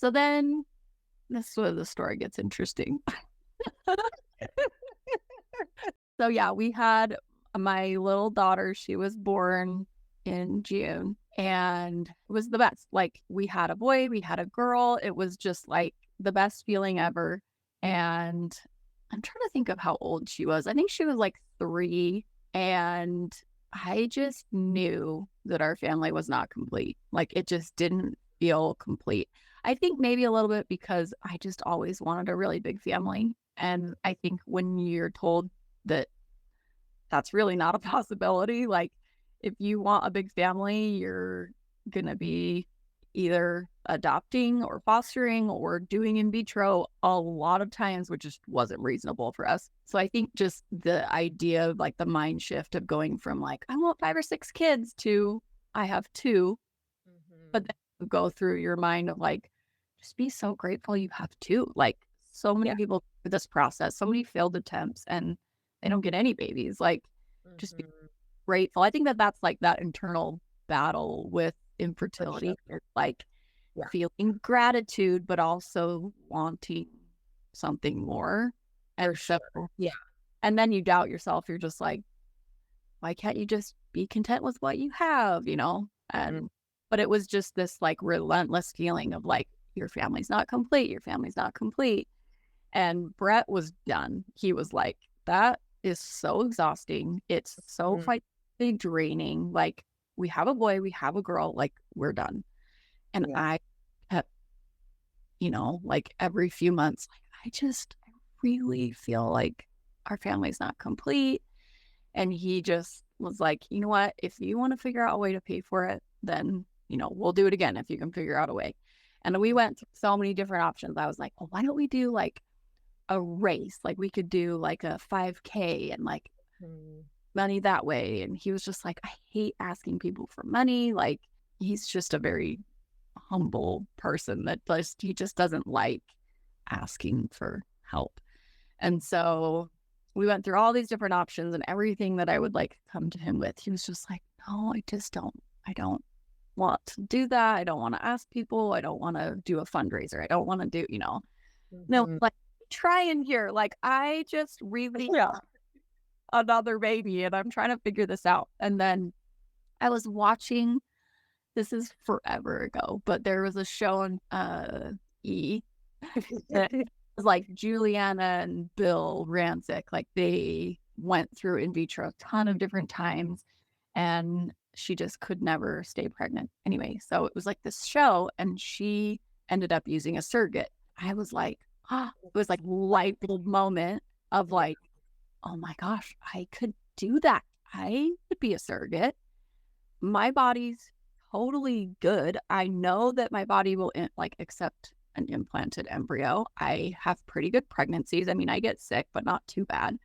So then this is where the story gets interesting. So yeah, we had my little daughter. She was born in June and it was the best. Like we had a boy, we had a girl. It was just like the best feeling ever. And I'm trying to think of how old she was. I think she was like 3. And I just knew that our family was not complete. Like it just didn't feel complete. I think maybe a little bit because I just always wanted a really big family. And I think when you're told that that's really not a possibility, like if you want a big family, you're going to be either adopting or fostering or doing in vitro a lot of times, which just wasn't reasonable for us. So I think just the idea of like the mind shift of going from like, I want 5 or 6 kids to I have 2, but then you go through your mind of like, just be so grateful you have 2. Like so many Yeah. people go through this process, so many failed attempts and they don't get any babies. Like just be Mhm. grateful. I think that that's like that internal battle with For sure. infertility, like Yeah. feeling gratitude, but also wanting something more. For And so, sure. Yeah. and then you doubt yourself. You're just like, why can't you just be content with what you have, you know? Mm. But it was just this like relentless feeling of like, your family's not complete. Your family's not complete. And Brett was done. He was like, that is so exhausting. It's so Mm. financially draining. Like, we have a boy, we have a girl, like, we're done. And Yeah. I kept, like every few months, like, I really feel like our family's not complete. And he just was like, you know what? If you want to figure out a way to pay for it, then, we'll do it again if you can figure out a way. And we went through so many different options. I was like, well, why don't we do like a race? Like we could do like a 5K and like Mm. money that way. And he was just like, I hate asking people for money. Like he's just a very humble person that he just doesn't like asking for help. And so we went through all these different options and everything that I would like come to him with. He was just like, no, I don't want to do that. I don't want to ask people. I don't want to do a fundraiser. I don't want to do, no, Mhm. like trying here. Like I just really Yeah. want another baby and I'm trying to figure this out. And then I was watching, this is forever ago, but there was a show on E that was like Juliana and Bill Rancic. Like they went through in vitro a ton of different times and she just could never stay pregnant. Anyway, so it was like this show and she ended up using a surrogate. I was like, it was like light bulb moment of Yeah. like, oh my gosh, I could do that. I could be a surrogate. My body's totally good. I know that my body will like accept an implanted embryo. I have pretty good pregnancies. I mean, I get sick, but not too bad.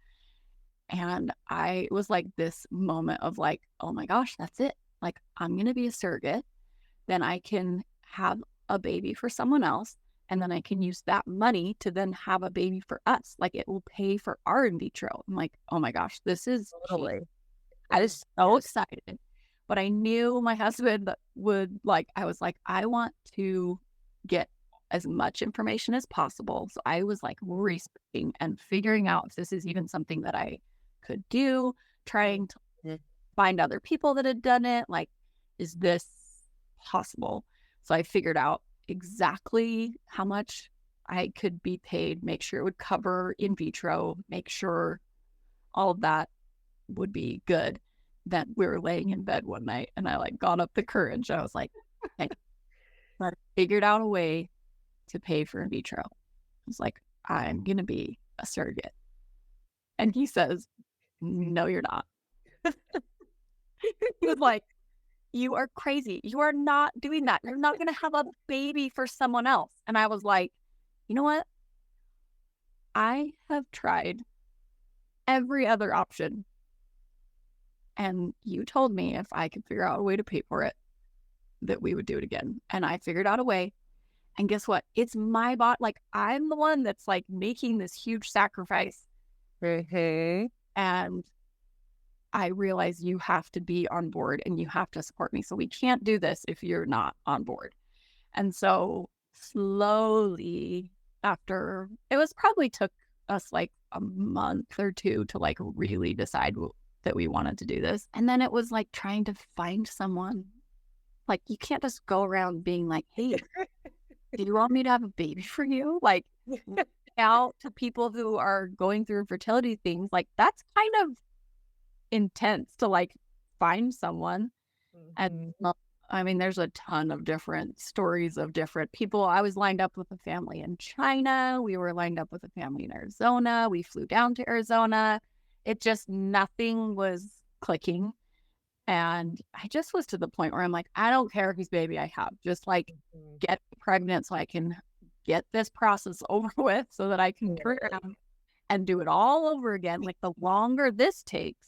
And I was like this moment of like, oh my gosh, that's it. Like, I'm going to be a surrogate. Then I can have a baby for someone else. And then I can use that money to then have a baby for us. Like, it will pay for our in vitro. I'm like, oh my gosh, this is cheap. Totally. I Mm. was so excited. But I knew my husband would like, I was like, I want to get as much information as possible. So I was like researching and figuring out if this is even something that I could do, trying to Mhm. find other people that had done it. Like, is this possible? So I figured out exactly how much I could be paid, make sure it would cover in vitro, make sure all of that would be good. Then we were laying in bed one night and I like got up the courage. I was like, okay, I figured out a way to pay for in vitro. I was like, I'm going to be a surrogate. And he says, no, you're not. He was like, you are crazy. You are not doing that. You're not going to have a baby for someone else. And I was like, you know what? I have tried every other option. And you told me if I could figure out a way to pay for it, that we would do it again. And I figured out a way. And guess what? It's my bot. Like I'm the one that's like making this huge sacrifice. Mhm. And I realize you have to be on board and you have to support me. So we can't do this if you're not on board. And so slowly after it was probably took us like a month or two to like really decide that we wanted to do this. And then it was like trying to find someone. Like you can't just go around being like, "Hey, do you want me to have a baby for you?" Like reach out to people who are going through infertility things. Like that's kind of intense to like find someone. And Mhm. I mean, there's a ton of different stories of different people. I was lined up with a family in China. We were lined up with a family in Arizona. We flew down to Arizona. It just nothing was clicking. And I just was to the point where I'm like, I don't care whose baby I have. Just like Mhm. get me pregnant so I can get this process over with so that I can turn Right. around and do it all over again. Like the longer this takes,